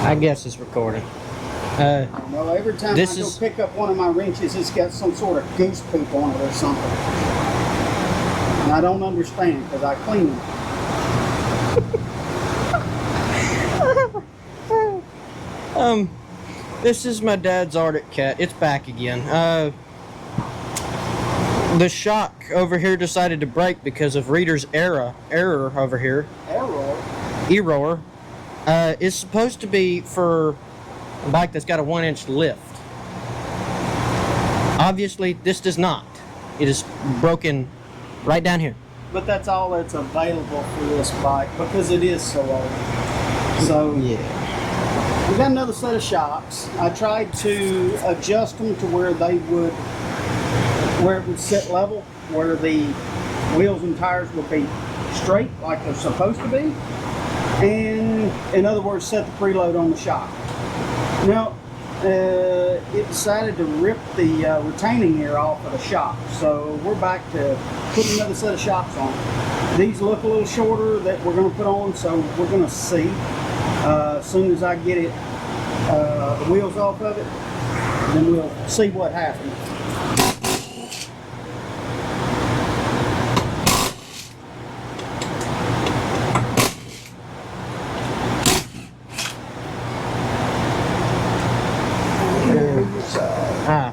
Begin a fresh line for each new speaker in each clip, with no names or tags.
I guess it's recording.
Well, every time I go pick up one of my wrenches, it's got some sort of goose poop on it or something. And I don't understand because I clean them.
This is my dad's Arctic cat. It's back again. The shock over here decided to break because of Reader's error over here. Error. Is supposed to be for a bike that's got a 1-inch lift. Obviously, this does not. It is broken right down here.
But that's all that's available for this bike because it is so old. So
yeah,
we got another set of shocks. I tried to adjust them to where it would sit level, where the wheels and tires would be straight like they're supposed to be. And in other words, set the preload on the shock. Now, it decided to rip the retaining ear off of the shock. So we're back to putting another set of shocks on. These look a little shorter that we're going to put on, so we're going to see. As soon as I get the wheels off of it, then we'll see what happens.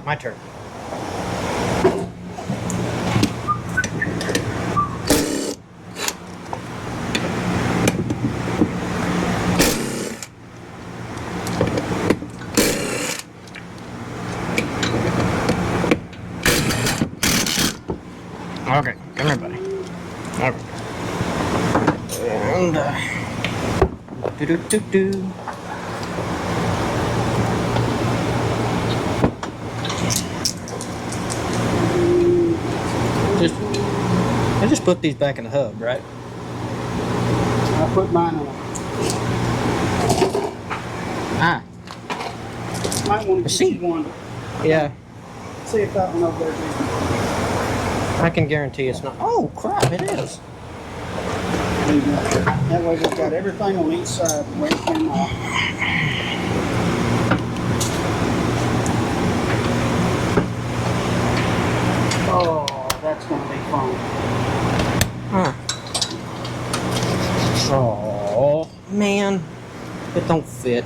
My turn. Okay, come here, buddy. Okay. And I just put these back in the hub, right?
I put mine on. Might want to get you one.
Yeah.
See if that one over there is.
I can guarantee it's not. Oh crap! It is.
That way we've got everything on each side where it came off. Oh, that's going to be fun.
Huh. Oh man, it don't fit.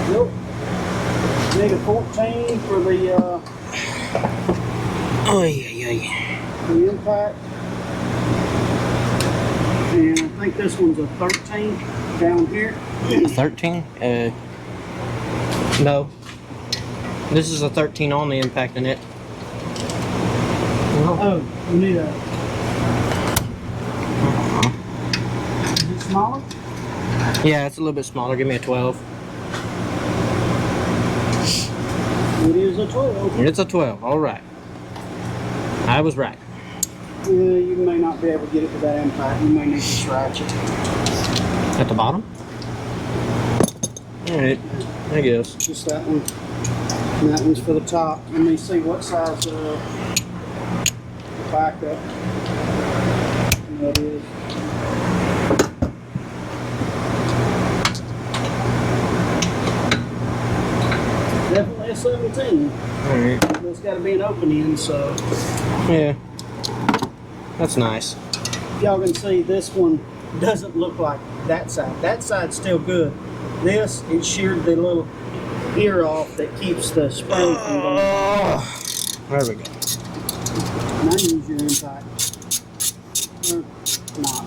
Nope. Need a 14 for the the impact. And I think this one's a 13 down here.
13? No. This is a 13 on the impact in it.
Oh, you need a... Is it smaller?
Yeah, it's a little bit smaller. Give me a 12.
It is a 12.
It's a 12. All right. I was right.
Yeah, you may not be able to get it to that impact. You may need to ratchet.
At the bottom? All right. I guess.
Just that one. And that one's for the top. Let me see what size backup that is. Definitely a 17.
Alright.
There's got to be an open end, so.
Yeah. That's nice.
Y'all can see this one doesn't look like that side. That side's still good. This, it sheared the little ear off that keeps the spring from going.
There we go.
And I use your impact. Or not.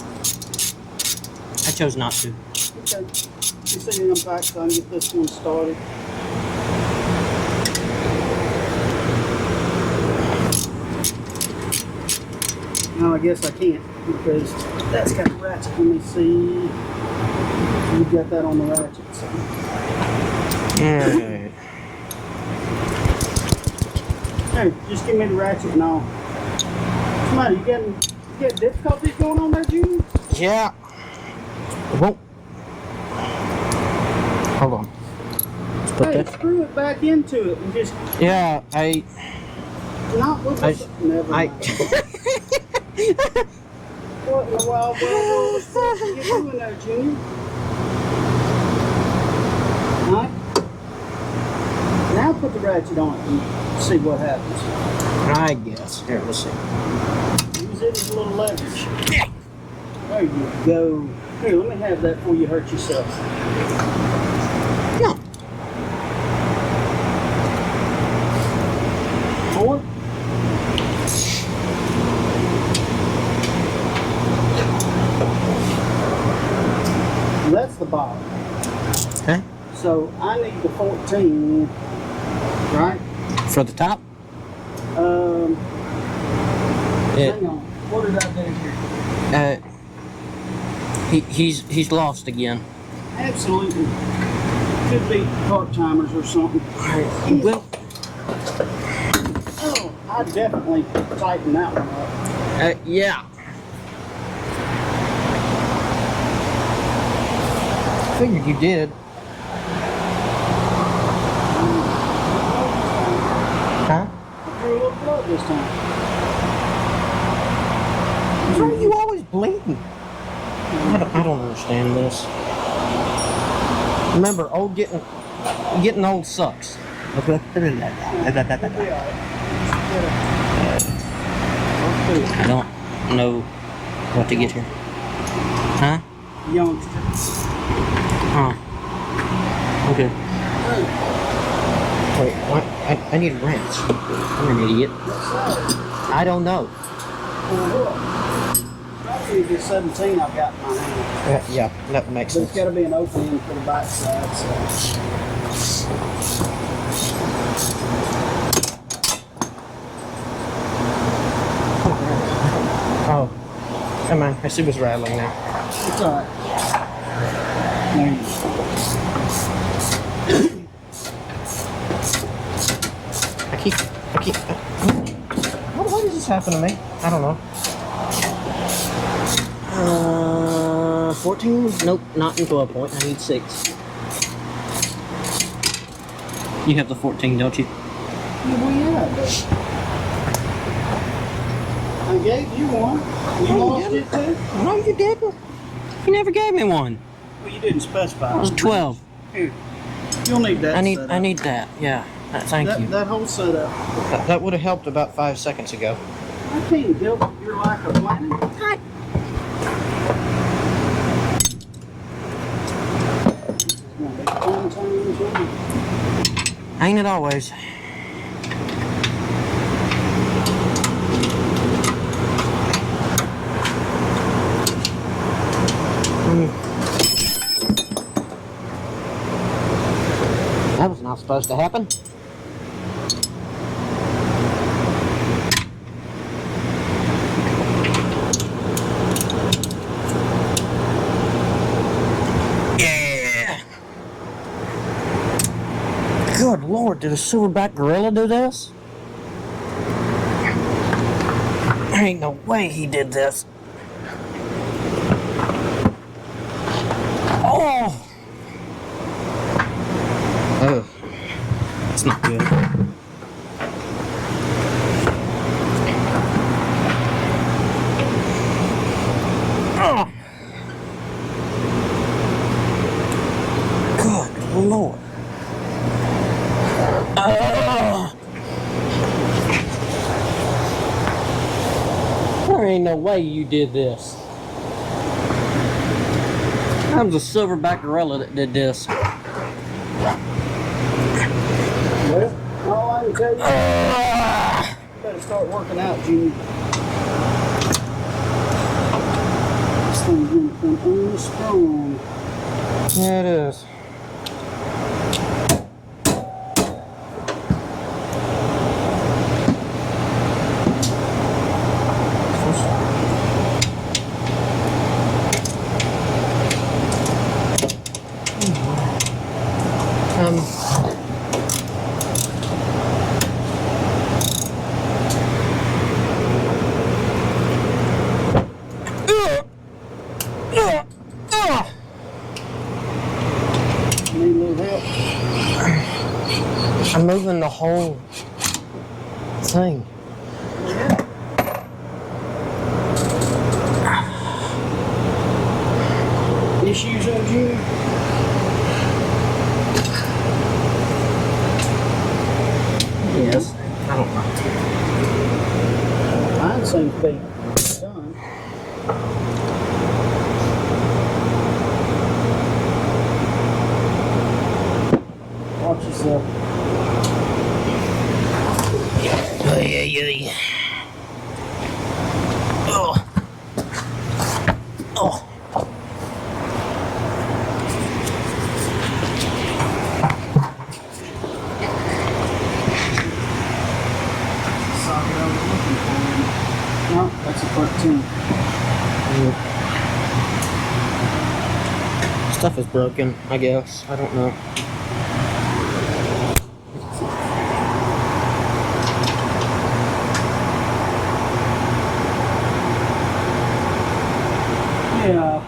I chose not to.
Okay. You see your impact, so I can get this one started. No, I guess I can't because that's got a ratchet. Let me see. You've got that on the ratchet. So.
Alright.
Hey, just give me the ratchet and all. Somebody, you got difficulties going on there, Junior?
Yeah. Whoa. Hold on. Let's put
Hey,
that.
screw it back into it and just
Yeah,
not with us. Never mind. What in the wild world was you doing there, Junior? Alright? Now put the ratchet on it and see what happens.
I guess. Here, let's see.
Use it as a little leverage. There you go. Here, let me have that before you hurt yourself.
No.
Forward. That's the bottom.
Okay.
So I need the 14, right?
For the top? It,
Hang on. What did I do here?
he's lost again.
Absolutely. Could be part timers or something.
Well,
Oh, I definitely tightened that one up.
yeah. Figured you did. Huh?
I drew a little blood this time.
Why are you always bleeding? I don't understand this. Remember, getting old sucks. Okay. I don't know what to get here. Huh?
Youngster.
Huh. Okay. Wait, what? I need a wrench. I'm an idiot. I don't know.
Probably the 17 I've got in my hand.
Yeah, that makes
But it's
sense.
got to be an opening for the back side. So.
Oh, come on. I see what's rattling now.
It's alright. There you go.
Why does this happen to me? I don't know. 14? Nope, not in 12 point. I need 6. You have the 14, don't you?
Well, yeah. I gave you one. You lost it too?
No, you didn't. You never gave me one.
Well, you didn't specify.
It was 12.
Here. You'll need that.
I
setup.
need that. Yeah. Thank you.
That whole setup.
That would have helped about 5 seconds ago.
I can't help your lack of planning.
Ain't it always? That was not supposed to happen. Yeah. Good Lord, did a silverback gorilla do this? There ain't no way he did this. Oh! Oh, it's not good. Oh! Good Lord. Oh! There ain't no way you did this. That was a silverback gorilla that did this.
Well, all I can tell you, you better start working out, Junior. This thing's gonna come on strong.
Yeah, it is.
Need a little help.
I'm moving the whole thing.
Issues, Junior? seems to be done. Watch yourself.
Ay. Oh. Oh.
Socket I was looking for. No, that's a 13.
Stuff is broken, I guess. I don't know.
Yeah.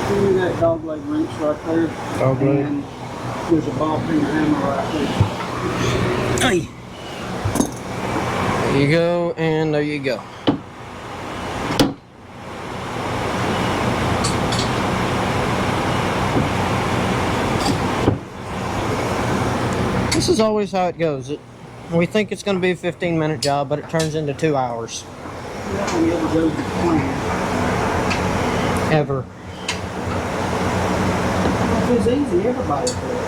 Give me that dog leg wrench right there.
Dog leg.
And there's a ball peen hammer right there.
Ay. There you go, and there you go. This is always how it goes. We think it's going to be a 15-minute job, but it turns into 2 hours.
That one never goes to plan.
Ever.
If it's easy, everybody will do it.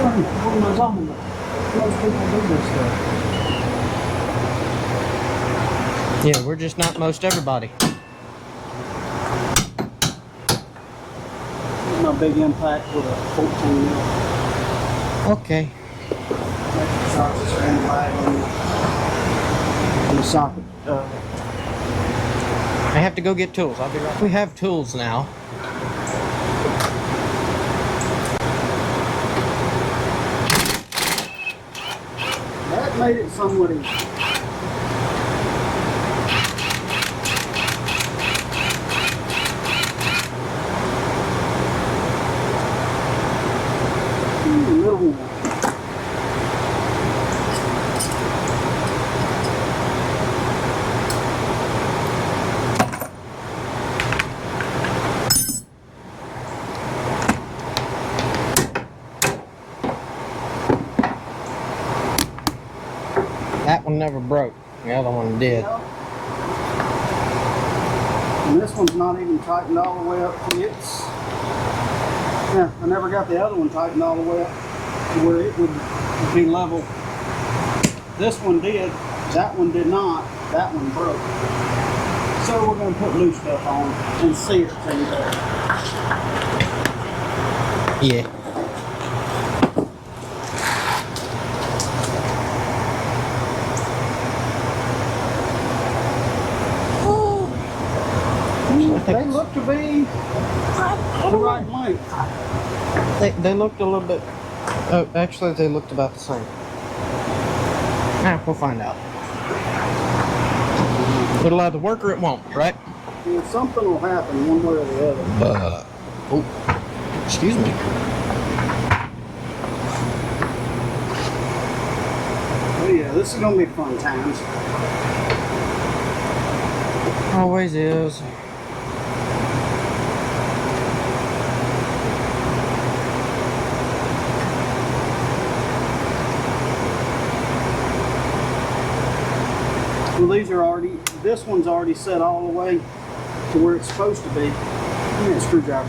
What am I talking about? Most people do this stuff.
Yeah, we're just not most everybody.
My big impact with a 14 mil.
Okay.
That socket's ran live on the socket.
I have to go get tools. I'll be right back. We have tools now.
That made it somewhat easy. Little one.
That one never broke. The other one did.
And this one's not even tightened all the way up to its. Yeah, I never got the other one tightened all the way up to where it would be level. This one did, that one did not, that one broke. So we're going to put loose stuff on and see it through there.
Yeah.
They look to be the right length.
They looked a little bit. Oh, actually, they looked about the same. We'll find out. It'll either work or it won't, right?
Yeah, something will happen one way or the other.
Oh, excuse me.
Oh yeah, this is going to be fun times.
Always is.
Well, these are already, this one's already set all the way to where it's supposed to be. Give me a screwdriver,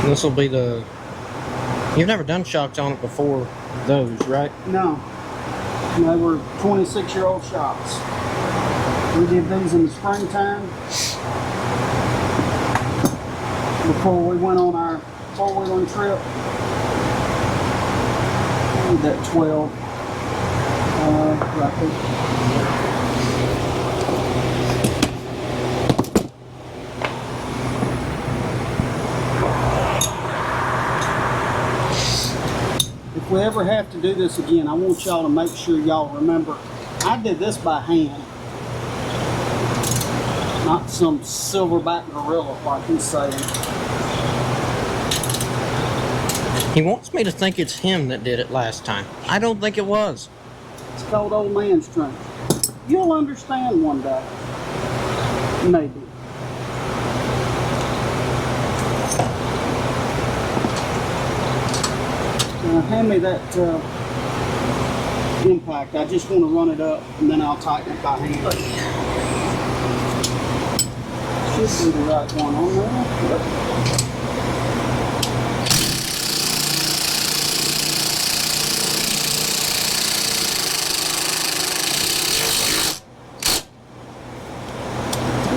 This will be the You've never done shocks on it before those, right?
No. They were 26-year-old shocks. We did these in the springtime before we went on our four-wheeling trip. We did that 12 right there. If we ever have to do this again, I want y'all to make sure y'all remember, I did this by hand. Not some silverback gorilla like he's saying.
He wants me to think it's him that did it last time. I don't think it was.
It's called old man strength. You'll understand one day. Maybe. Hand me that impact. I just want to run it up and then I'll tighten it by hand. Should be the right one on there.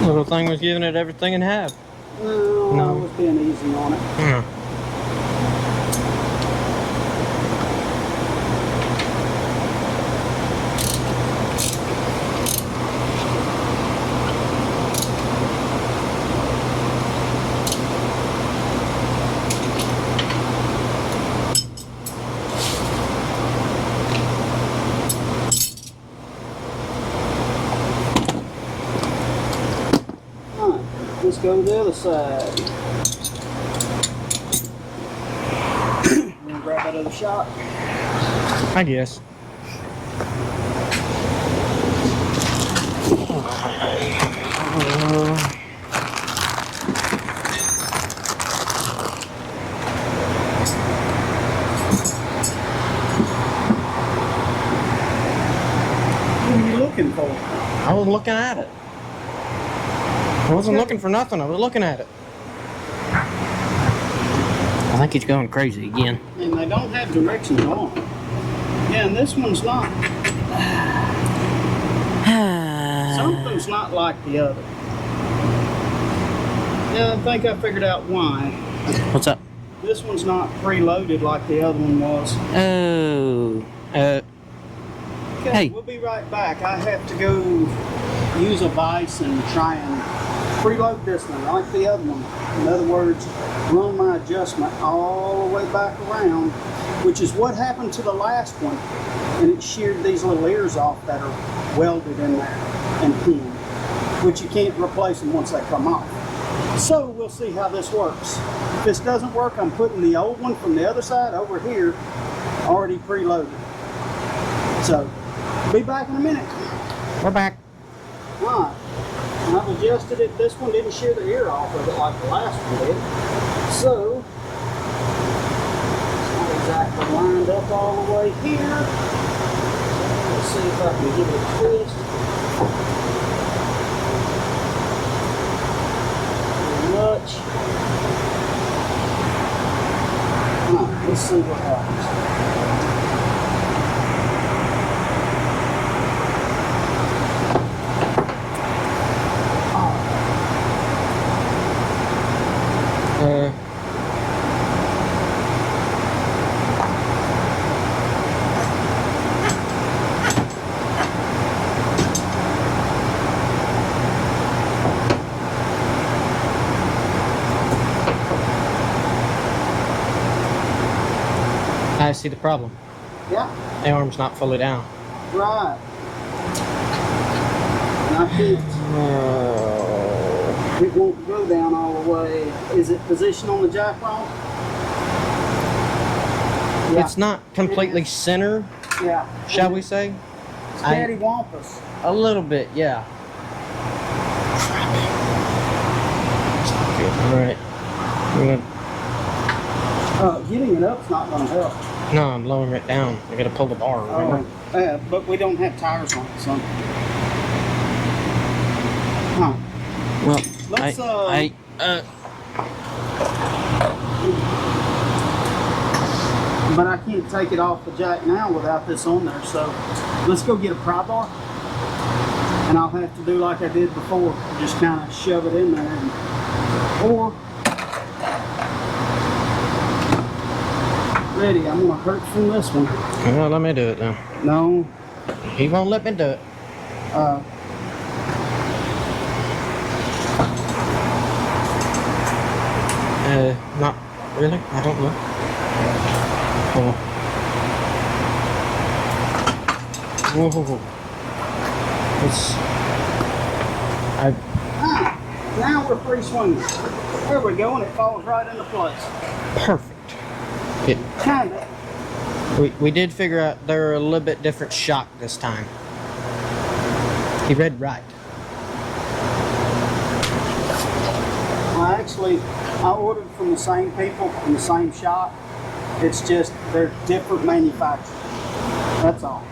Little thing was giving it everything in half.
No, I was being easy on it.
Yeah.
Let's go to the other side. You want to grab that other shot?
I guess.
What are you looking for?
I was looking at it. I wasn't looking for nothing. I was looking at it. I think he's going crazy again.
And they don't have directions on. Yeah, and this one's not. Something's not like the other. Yeah, I think I figured out why.
What's up?
This one's not preloaded like the other one was.
Oh.
Okay,
Hey.
we'll be right back. I have to go use a vise and try and preload this one like the other one. In other words, run my adjustment all the way back around, which is what happened to the last one. And it sheared these little ears off that are welded in there and pinned, which you can't replace them once they come off. So we'll see how this works. If this doesn't work, I'm putting the old one from the other side over here, already preloaded. So, be back in a minute.
We're back.
Alright, I've adjusted it. This one didn't shear the ear off of it like the last one did. So, it's not exactly lined up all the way here. Let's see if I can give it a twist. Much. Alright, let's see what happens.
I see the problem.
Yeah.
The arm's not fully down.
Right. And I think it won't go down all the way. Is it positioned on the jack rod? Yeah.
It's not completely center,
Yeah.
shall we say?
It's cattywampus.
A little bit, yeah. Alright.
Getting it up's not going to help.
No, I'm lowering it down. I gotta pull the bar, remember?
But we don't have tires on it, son. Huh.
Well,
Let's, but I can't take it off the jack now without this on there. So let's go get a pry bar, and I'll have to do like I did before, just kind of shove it in there, or ready. I'm gonna hurt from this one.
Well, let me do it now.
No,
He won't let me do it. Not really. I don't know. Oh. Whoa. It's.
now we're free swinging. There we go, and it falls right into place.
Perfect. It.
Kinda.
We did figure out they're a little bit different shock this time. He read right.
I ordered from the same people in the same shop. It's just they're different manufacturers. That's all.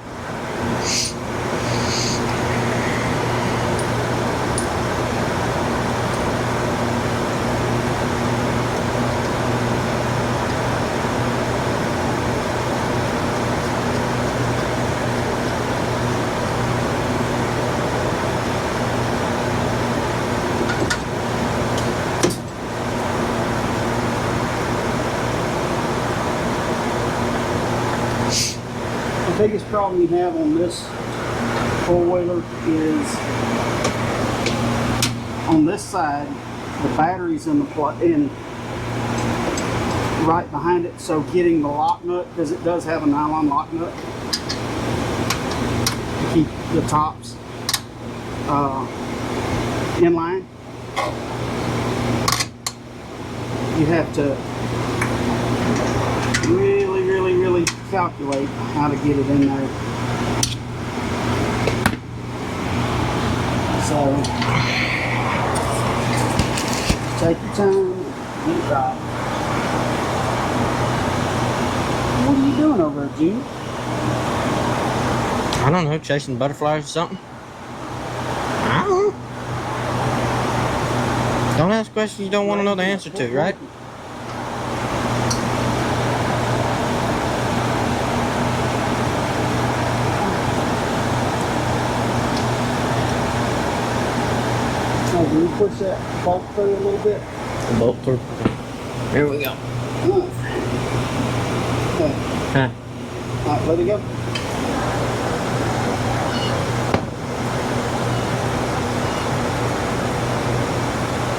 The biggest problem you have on this four-wheeler is on this side, the battery's in right behind it, so getting the lock nut, because it does have a nylon lock nut to keep the tops in line. You have to really calculate how to get it in there. So take your time, get it right. What are you doing over there, Junior?
I don't know, chasing butterflies or something. I don't know. Don't ask questions you don't want to know the answer to, right?
Oh, can you push that bolt through a little bit?
The bolt through. Here we go.
Okay.
Huh.
Alright, let it go.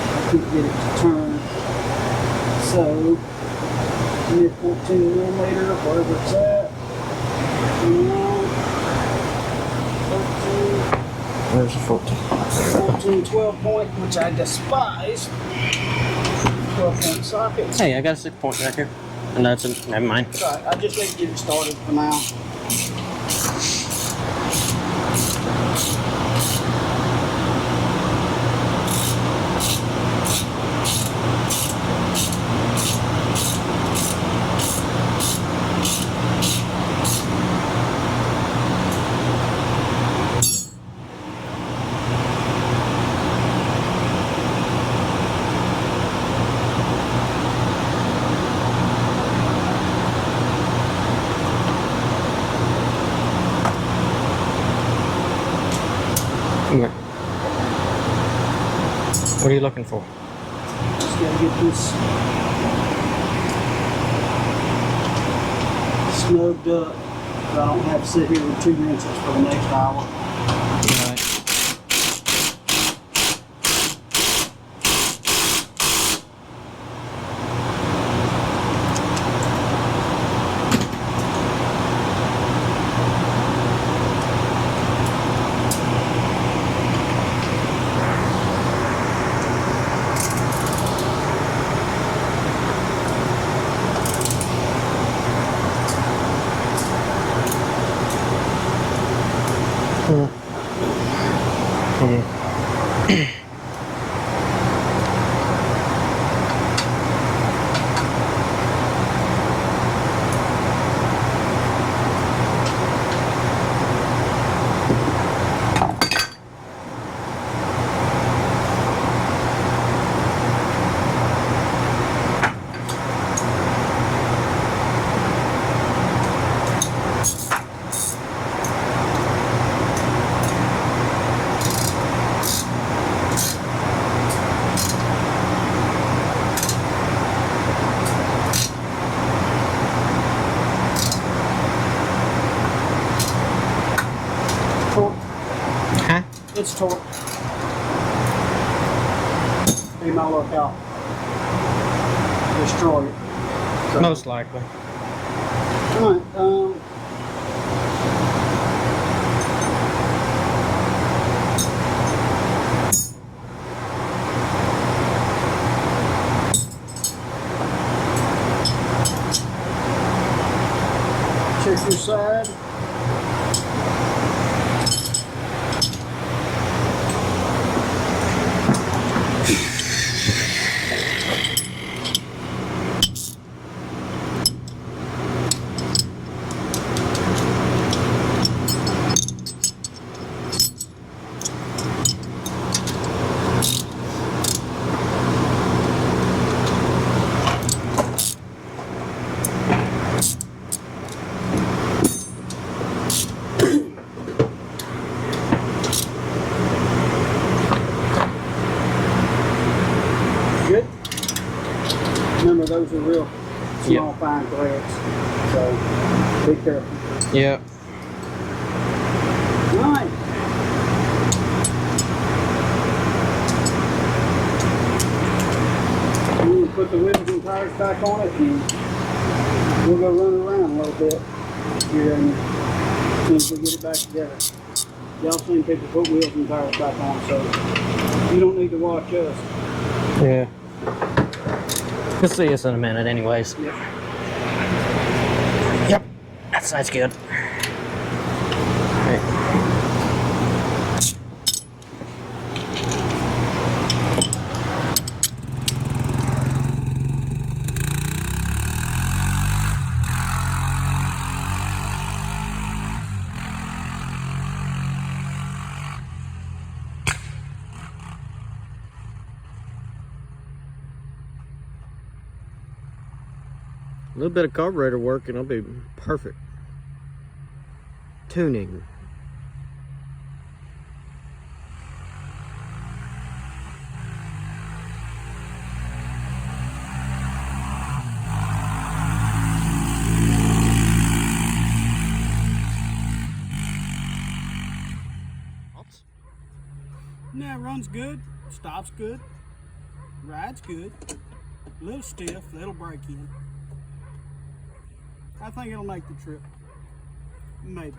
I can't get it to turn. So, mid 14 millimeter, wherever it's at. 13,
Where's the 14?
14, 12 point, which I despise. 12 point socket.
Hey, I got a 6 point right here. And that's a, never mind.
Sorry, I just need to get it started for now.
Okay. What are you looking for?
Just gotta get this snugged up so I don't have to sit here with 2 wrenches for the next hour.
Alright.
it's torque. Be my lookout. Destroy it. So,
Most likely.
alright, check your side. Good. Remember, those are real small, fine threads, so be careful.
Yep.
All right. I'm going to put the wheels and tires back on it, and we'll go run around a little bit here and as soon as we get it back together. Y'all seen people put wheels and tires back on, so you don't need to watch us.
Yeah. You'll see us in a minute anyways.
Yep.
Yep. That side's good. Right. A little bit of carburetor work and it'll be perfect. Tuning.
Yeah, it runs good, stops good, rides good, a little stiff, little break in. I think it'll make the trip. Maybe.